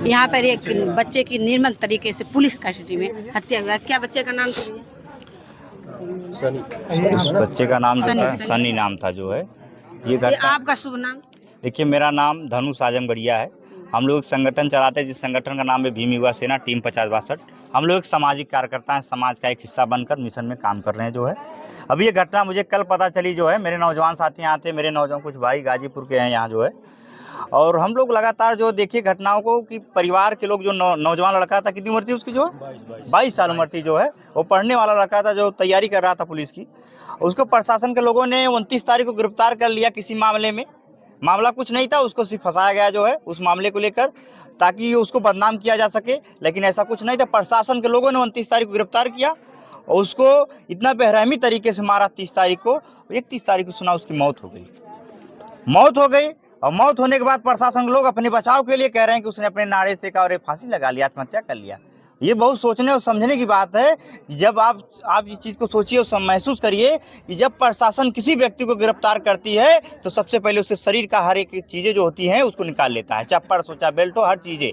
यहाँ पर एक बच्चे की निर्मम तरीके से पुलिस कस्टडी में हत्या हुआ। क्या बच्चे का नाम था? उस बच्चे का नाम जो था सनी। सनी नाम था जो है। ये ये घटना, आपका शुभ नाम? देखिए मेरा नाम धनुष आजमगढ़िया है। हम लोग एक संगठन चलाते हैं जिस संगठन का नाम है भीम युवा सेना टीम 50-62। हम लोग एक सामाजिक कार्यकर्ता हैं, समाज का एक हिस्सा बनकर मिशन में काम कर रहे हैं जो है। अभी ये घटना मुझे कल पता चली जो है। मेरे नौजवान साथी यहाँ थे, मेरे नौजवान कुछ भाई गाजीपुर के हैं यहाँ जो है। और हम लोग लगातार जो देखिए घटनाओं को कि परिवार के लोग जो नौजवान लड़का था, कितनी उम्र थी उसकी जो है 22 साल उम्र थी जो है। वो पढ़ने वाला लड़का था जो तैयारी कर रहा था पुलिस की। उसको प्रशासन के लोगों ने 29 तारीख को गिरफ्तार कर लिया किसी मामले में। मामला कुछ नहीं था, उसको सिर्फ फंसाया गया जो है उस मामले को लेकर, ताकि उसको बदनाम किया जा सके। लेकिन ऐसा कुछ नहीं था। प्रशासन के लोगों ने 29 तारीख को गिरफ्तार किया और उसको इतना बेरहमी तरीके से मारा 30 तारीख को। 31 तारीख को सुना उसकी मौत हो गई। और मौत होने के बाद प्रशासन के लोग अपने बचाव के लिए कह रहे हैं कि उसने अपने नारे से का और फांसी लगा लिया, आत्महत्या कर लिया। ये बहुत सोचने और समझने की बात है। जब आप इस चीज़ को सोचिए और महसूस करिए कि जब प्रशासन किसी व्यक्ति को गिरफ्तार करती है तो सबसे पहले उसके शरीर का हर एक चीज़ें जो होती हैं उसको निकाल लेता है, चाहे पर्स हो, चाहे बेल्ट हो, हर चीज़ें,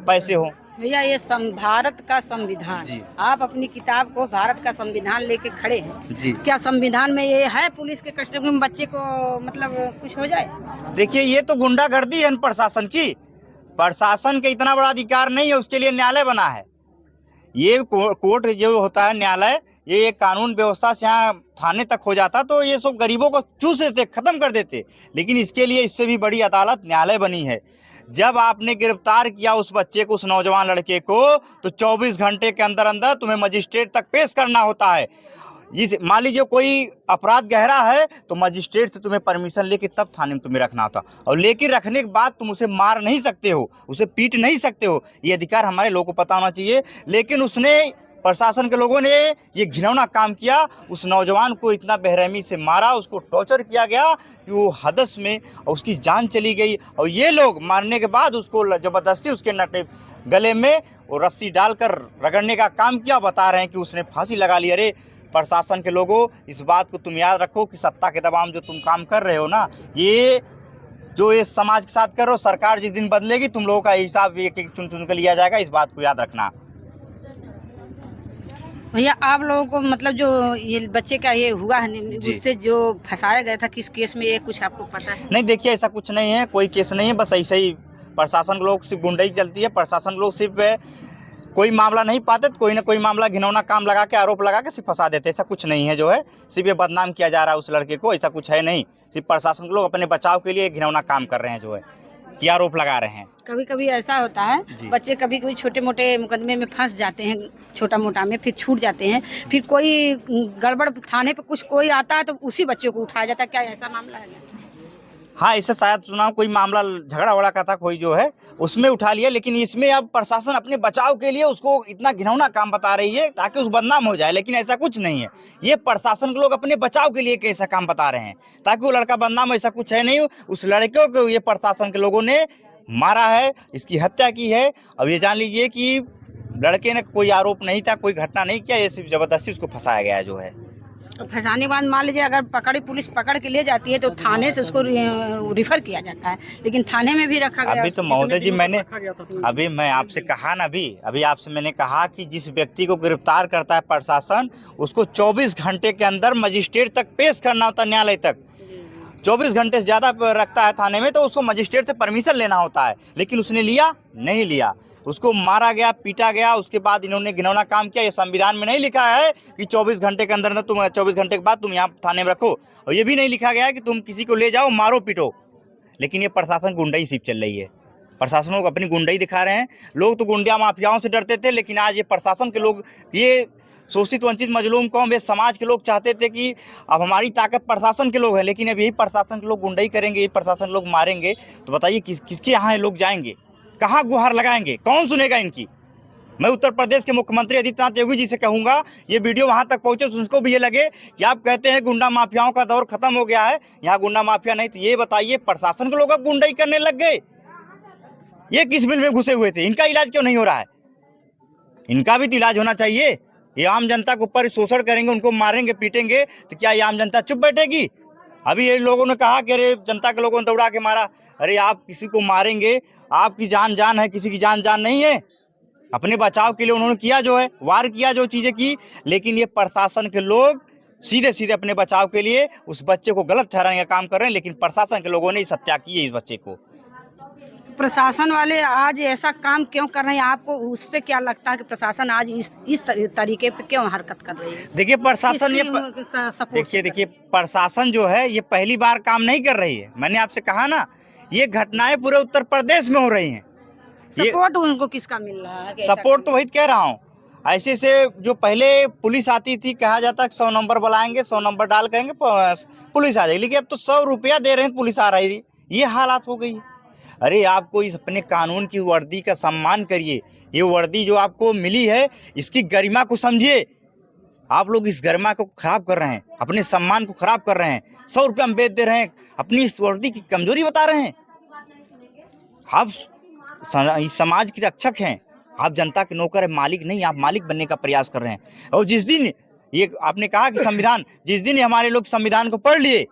पैसे हो। भैया ये भारत का संविधान, आप अपनी किताब को भारत का संविधान लेके खड़े हैं जी। क्या संविधान में ये है पुलिस के कस्टडी में बच्चे को मतलब कुछ हो जाए? देखिए ये तो गुंडागर्दी है प्रशासन की। प्रशासन के इतना बड़ा अधिकार नहीं है, उसके लिए न्यायालय बना है। ये कोर्ट जो होता है, न्यायालय, ये कानून व्यवस्था से यहाँ थाने तक हो जाता तो ये सब गरीबों को चूस देते, खत्म कर देते। लेकिन इसके लिए इससे भी बड़ी अदालत न्यायालय बनी है। जब आपने गिरफ्तार किया उस बच्चे को, उस नौजवान लड़के को, तो 24 घंटे के अंदर अंदर तुम्हें मजिस्ट्रेट तक पेश करना होता है। मान लीजिए कोई अपराध गहरा है तो मजिस्ट्रेट से तुम्हें परमिशन लेके तब थाने में तुम्हें रखना होता, और लेकिन रखने के बाद तुम उसे मार नहीं सकते हो, उसे पीट नहीं सकते हो। ये अधिकार हमारे लोगों को पता होना चाहिए। लेकिन प्रशासन के लोगों ने ये घिनौना काम किया। उस नौजवान को इतना बेरहमी से मारा, उसको टॉर्चर किया गया कि वो हदस में और उसकी जान चली गई। और ये लोग मारने के बाद उसको जबरदस्ती उसके नटे गले में वो रस्सी डालकर रगड़ने का काम किया। बता रहे हैं कि उसने फांसी लगा ली। अरे प्रशासन के लोगों, इस बात को तुम याद रखो कि सत्ता के दबाव में जो तुम काम कर रहे हो ना, ये जो ये समाज के साथ कर रहे हो, सरकार जिस दिन बदलेगी तुम लोगों का हिसाब एक एक चुन चुन कर लिया जाएगा। इस बात को याद रखना। भैया आप लोगों को मतलब जो ये बच्चे का ये हुआ है उससे जो फंसाया गया था, किस केस में, ये कुछ आपको पता है? नहीं, देखिए ऐसा कुछ नहीं है, कोई केस नहीं है। बस ऐसे ही प्रशासन के लोग सिर्फ गुंडाई चलती है। प्रशासन लोग सिर्फ कोई मामला नहीं पाते तो कोई ना कोई मामला घिनौना काम लगा के, आरोप लगा के सिर्फ फंसा देते। ऐसा कुछ नहीं है जो है। सिर्फ ये बदनाम किया जा रहा है उस लड़के को, ऐसा कुछ है नहीं। सिर्फ प्रशासन के लोग अपने बचाव के लिए घिनौना काम कर रहे हैं जो है, कि आरोप लगा रहे हैं। कभी कभी ऐसा होता है बच्चे कभी कोई छोटे मोटे मुकदमे में फंस जाते हैं, छोटा मोटा में, फिर छूट जाते हैं, फिर कोई गड़बड़ थाने पे कुछ कोई आता है तो उसी बच्चे को उठाया जाता है। क्या ऐसा मामला है? हाँ, इससे शायद चुनाव कोई मामला झगड़ा वगड़ा का था कोई जो है, उसमें उठा लिया। लेकिन इसमें अब प्रशासन अपने बचाव के लिए उसको इतना घिनौना काम बता रही है ताकि उस बदनाम हो जाए। लेकिन ऐसा कुछ नहीं है। ये प्रशासन के लोग अपने बचाव के लिए कैसा काम बता रहे हैं ताकि वो लड़का बदनाम हो, ऐसा कुछ है नहीं। उस लड़के को ये प्रशासन के लोगों ने मारा है, इसकी हत्या की है। अब ये जान लीजिए कि लड़के ने कोई आरोप नहीं था, कोई घटना नहीं किया, ये सिर्फ जबरदस्ती उसको फंसाया गया जो है। फंसाने के बाद मान लीजिए अगर पुलिस पकड़ के ले जाती है तो थाने से उसको रिफर किया जाता है, लेकिन थाने में भी रखा गया। अभी तो महोदय जी मैं आपसे कहा ना, अभी आपसे मैंने कहा कि जिस व्यक्ति को गिरफ्तार करता है प्रशासन, उसको 24 घंटे के अंदर मजिस्ट्रेट तक पेश करना होता है, न्यायालय तक। 24 घंटे से ज़्यादा रखता है थाने में तो उसको मजिस्ट्रेट से परमिशन लेना होता है। लेकिन उसने नहीं लिया, उसको मारा गया, पीटा गया। उसके बाद इन्होंने घिनौना काम किया। ये संविधान में नहीं लिखा है कि 24 घंटे के अंदर तुम 24 घंटे के बाद तुम यहाँ थाने में रखो, और ये भी नहीं लिखा गया है कि तुम किसी को ले जाओ, मारो, पीटो। लेकिन ये प्रशासन गुंडाई सिर्फ चल रही है। प्रशासन लोग अपनी गुंडाई दिखा रहे हैं। लोग तो गुंडा माफियाओं से डरते थे, लेकिन आज ये प्रशासन के लोग, ये शोषित वंचित मजलूम कौम, ये समाज के लोग चाहते थे कि अब हमारी ताकत प्रशासन के लोग हैं, लेकिन अब यही प्रशासन के लोग गुंडाई करेंगे, यही प्रशासन लोग मारेंगे, तो बताइए किसके यहाँ लोग जाएंगे, कहाँ गुहार लगाएंगे, कौन सुनेगा इनकी? मैं उत्तर प्रदेश के मुख्यमंत्री आदित्यनाथ योगी जी से कहूँगा, ये वीडियो वहाँ तक पहुँचे तो उनको भी ये लगे कि आप कहते हैं गुंडा माफियाओं का दौर खत्म हो गया है, यहाँ गुंडा माफिया नहीं। तो ये बताइए प्रशासन के लोग अब गुंडाई करने लग गए, ये किस बिल में घुसे हुए थे? इनका इलाज क्यों नहीं हो रहा है? इनका भी तो इलाज होना चाहिए। ये आम जनता के ऊपर शोषण करेंगे, उनको मारेंगे, पीटेंगे, तो क्या ये आम जनता चुप बैठेगी? अभी ये लोगों ने कहा कि अरे जनता के लोगों ने दौड़ा के मारा। अरे आप किसी को मारेंगे आपकी जान जान है, किसी की जान जान नहीं है। अपने बचाव के लिए उन्होंने किया जो है, वार किया जो चीजें की, लेकिन ये प्रशासन के लोग सीधे सीधे अपने बचाव के लिए उस बच्चे को गलत ठहराने का काम कर रहे हैं। लेकिन प्रशासन के लोगों ने इस हत्या की है इस बच्चे को। प्रशासन वाले आज ऐसा काम क्यों कर रहे हैं? आपको उससे क्या लगता है कि प्रशासन आज इस तरीके पे क्यों हरकत कर रही है? देखिए प्रशासन देखिए प्रशासन जो है ये पहली बार काम नहीं कर रही है। मैंने आपसे कहा ना, ये घटनाएं पूरे उत्तर प्रदेश में हो रही हैं। सपोर्ट उनको किसका मिल रहा है? सपोर्ट तो वही कह रहा हूँ। ऐसे से जो पहले पुलिस आती थी, कहा जाता है 100 नंबर बुलाएंगे, 100 नंबर डाल करेंगे पुलिस आ जाएगी, लेकिन अब तो 100 रुपया दे रहे हैं पुलिस आ रही है। ये हालात हो गई है। अरे आपको इस अपने कानून की वर्दी का सम्मान करिए। ये वर्दी जो आपको मिली है इसकी गरिमा को समझिए। आप लोग इस गरिमा को खराब कर रहे हैं, अपने सम्मान को खराब कर रहे हैं। 100 रुपया हम बेच दे रहे हैं, अपनी इस वर्दी की कमजोरी बता रहे हैं। आप इस समाज के रक्षक हैं, आप जनता के नौकर है, मालिक नहीं। आप मालिक बनने का प्रयास कर रहे हैं। और जिस दिन ये आपने कहा कि संविधान, जिस दिन हमारे लोग संविधान को पढ़ लिए,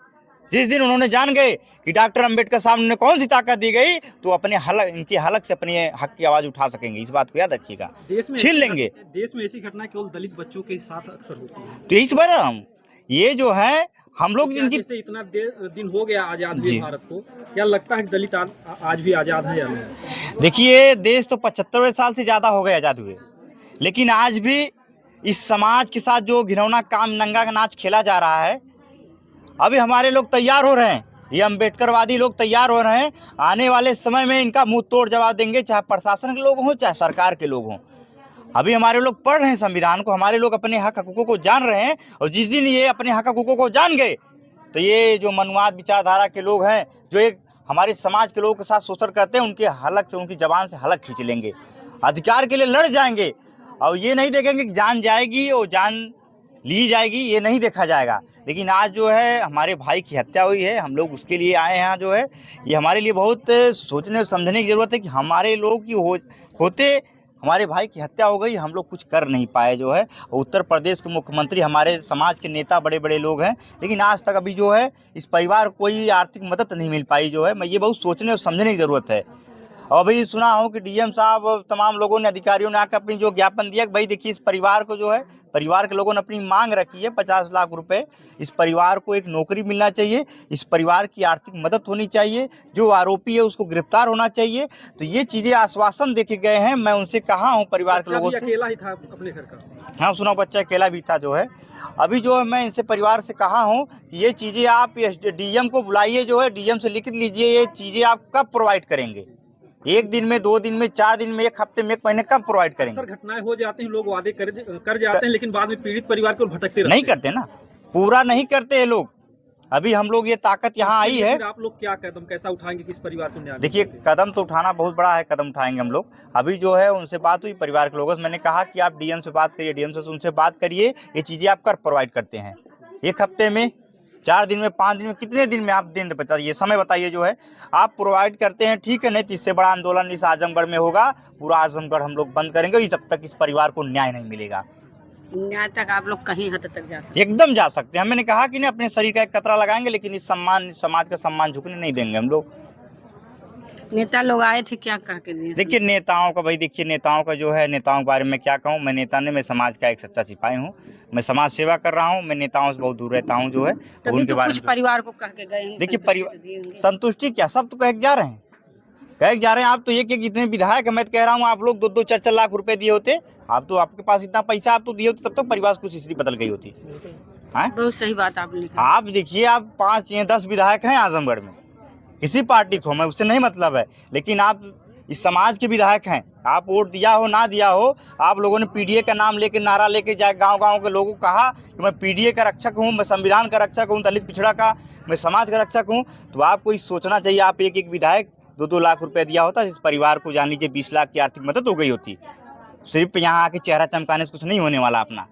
जिस दिन उन्होंने जान गए कि डॉक्टर अंबेडकर साहब ने कौन सी ताकत दी गई, तो अपने हलक, इनकी हलक से अपने हक की आवाज उठा सकेंगे। इस बात को याद रखिएगा। छीन लेंगे। देश में ऐसी घटना केवल दलित बच्चों के साथ अक्सर होती है। तो इस बार ये जो है हम लोग जैसे इतना दिन हो गया आजाद हुए भारत को, क्या लगता है कि दलित आज भी आजाद है या नहीं? देखिए देश तो 75वें साल से ज्यादा हो गए आजाद हुए, लेकिन आज भी इस समाज के साथ जो घिनौना काम, नंगा का नाच खेला जा रहा है, अभी हमारे लोग तैयार हो रहे हैं। ये अम्बेडकरवादी लोग तैयार हो रहे हैं। आने वाले समय में इनका मुंह तोड़ जवाब देंगे, चाहे प्रशासन के लोग हों, चाहे सरकार के लोग हों। अभी हमारे लोग पढ़ रहे हैं संविधान को, हमारे लोग अपने हक हकूकों को जान रहे हैं। और जिस दिन ये अपने हक हकूकों को जान गए, तो ये जो मनुवाद विचारधारा के लोग हैं, जो एक हमारे समाज के लोगों के साथ शोषण करते हैं, उनके हलक से, उनकी जबान से हलक खींच लेंगे, अधिकार के लिए लड़ जाएंगे। और ये नहीं देखेंगे कि जान जाएगी और जान ली जाएगी, ये नहीं देखा जाएगा। लेकिन आज जो है हमारे भाई की हत्या हुई है, हम लोग उसके लिए आए हैं। जो है ये हमारे लिए बहुत सोचने और समझने की ज़रूरत है कि हमारे लोग की होते हमारे भाई की हत्या हो गई, हम लोग कुछ कर नहीं पाए जो है। उत्तर प्रदेश के मुख्यमंत्री, हमारे समाज के नेता बड़े बड़े लोग हैं, लेकिन आज तक अभी जो है इस परिवार को कोई आर्थिक मदद नहीं मिल पाई जो है। मैं ये बहुत सोचने और समझने की ज़रूरत है। और अभी सुना हूँ कि डीएम साहब और तमाम लोगों ने, अधिकारियों ने आकर अपनी जो ज्ञापन दिया कि भाई देखिए इस परिवार को जो है, परिवार के लोगों ने अपनी मांग रखी है 50 लाख रुपए। इस परिवार को एक नौकरी मिलना चाहिए, इस परिवार की आर्थिक मदद होनी चाहिए, जो आरोपी है उसको गिरफ्तार होना चाहिए। तो ये चीज़ें आश्वासन देके गए हैं। मैं उनसे कहा हूँ परिवार के लोगों से। अकेला ही था अपने घर का? हाँ सुना, बच्चा अकेला भी था जो है। अभी जो है मैं इनसे परिवार से कहा हूँ कि ये चीज़ें आप डीएम को बुलाइए, जो है डीएम से लिख लीजिए, ये चीज़ें आप कब प्रोवाइड करेंगे। 1 दिन में, 2 दिन में, 4 दिन में, 1 हफ्ते में, 1 महीने कब प्रोवाइड करेंगे? सर घटनाएं हो जाती हैं, लोग वादे कर जाते हैं, लेकिन बाद में पीड़ित परिवार को भटकते रहते नहीं करते ना, पूरा नहीं करते हैं लोग। अभी हम लोग ये ताकत यहाँ आई है। आप लोग क्या कदम कैसा उठाएंगे किस परिवार को न्याय? देखिए कदम तो उठाना बहुत बड़ा है, कदम उठाएंगे हम लोग। अभी जो है उनसे बात हुई परिवार के लोगों से, मैंने कहा कि आप डीएम से बात करिए, डीएम से उनसे बात करिए, ये चीज़ें आप कर प्रोवाइड करते हैं 1 हफ्ते में, 4 दिन में, 5 दिन में, कितने दिन में आप दिन बताइए, समय बताइए जो है आप प्रोवाइड करते हैं, ठीक है। नहीं तो इससे बड़ा आंदोलन इस आजमगढ़ में होगा, पूरा आजमगढ़ हम लोग बंद करेंगे जब तक इस परिवार को न्याय नहीं मिलेगा। न्याय तक आप लोग कहीं हद तक जा सकते? एकदम जा सकते हैं। मैंने कहा कि ना अपने शरीर का एक कतरा लगाएंगे, लेकिन इस समाज का सम्मान झुकने नहीं देंगे हम लोग। नेता लोग आए थे, क्या कह के दिए? देखिए नेताओं का, भाई देखिए नेताओं का जो है, नेताओं के बारे में क्या कहूँ। मैं नेता नहीं, मैं समाज का एक सच्चा सिपाही हूँ, मैं समाज सेवा कर रहा हूँ, मैं नेताओं से बहुत दूर रहता हूँ जो है। तभी तो कुछ परिवार को कह के गए। देखिए परिवार संतुष्टि क्या, सब तो कह के जा रहे हैं, कह के जा रहे हैं। आप तो एक इतने विधायक है, मैं तो कह रहा हूँ आप लोग 2-2, 4-4 लाख रुपए दिए होते, आप तो, आपके पास इतना पैसा आप तो दिए होते, तब तो परिवार कुछ स्थिति बदल गई होती है। बहुत सही बात आपने कहा। आप देखिए आप 5 या 10 विधायक हैं आजमगढ़ में, किसी पार्टी को, मैं उससे नहीं मतलब है, लेकिन आप इस समाज के विधायक हैं। आप वोट दिया हो ना दिया हो, आप लोगों ने पीडीए का नाम लेके, नारा लेके जाए गांव-गांव के लोगों को कहा कि मैं पीडीए का रक्षक हूं, मैं संविधान का रक्षक हूं, दलित पिछड़ा का, मैं समाज का रक्षक हूं। तो आपको इस सोचना चाहिए, आप एक विधायक 2-2 लाख रुपए दिया होता, इस परिवार को जान लीजिए 20 लाख की आर्थिक मदद हो गई होती। सिर्फ यहाँ आके चेहरा चमकाने से कुछ नहीं होने वाला अपना।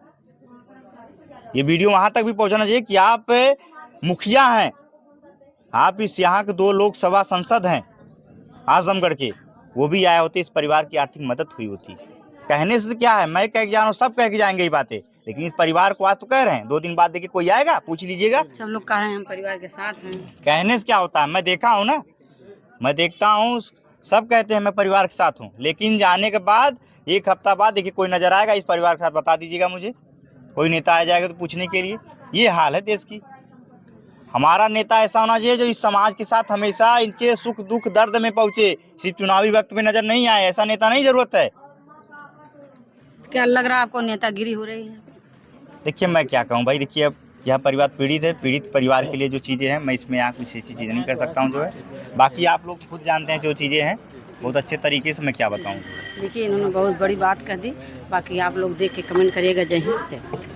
ये वीडियो वहाँ तक भी पहुँचाना चाहिए कि आप मुखिया हैं, आप इस यहाँ के 2 लोकसभा सांसद हैं आजमगढ़ के, वो भी आए होते, इस परिवार की आर्थिक मदद हुई होती। कहने से क्या है, मैं कह के जा रहा हूँ, सब कह के जाएंगे ये बातें, लेकिन इस परिवार को आज तो कह रहे हैं, 2 दिन बाद देखिए कोई आएगा, पूछ लीजिएगा। सब लोग कह रहे हैं हम परिवार के साथ हैं। कहने से क्या होता है, मैं देखा हूँ ना, मैं देखता हूँ सब कहते हैं मैं परिवार के साथ हूँ, लेकिन जाने के बाद 1 हफ्ता बाद देखिए कोई नजर आएगा इस परिवार के साथ, बता दीजिएगा मुझे, कोई नेता आ जाएगा तो पूछने के लिए। ये हाल है देश की। हमारा नेता ऐसा होना चाहिए जो इस समाज के साथ हमेशा इनके सुख दुख दर्द में पहुंचे, सिर्फ चुनावी वक्त में नजर नहीं आए। ऐसा नेता नहीं जरूरत है। क्या लग रहा है आपको नेतागिरी हो रही है? देखिए मैं क्या कहूँ भाई, देखिए अब यह परिवार पीड़ित है, पीड़ित परिवार के लिए जो चीज़ें हैं मैं इसमें यहाँ कुछ ऐसी चीज़ नहीं कर सकता हूँ जो है। बाकी आप लोग खुद जानते हैं जो चीज़ें हैं, बहुत अच्छे तरीके से मैं क्या बताऊँ। देखिए इन्होंने बहुत बड़ी बात कह दी। बाकी आप लोग देख के कमेंट करिएगा। जय हिंद, जय।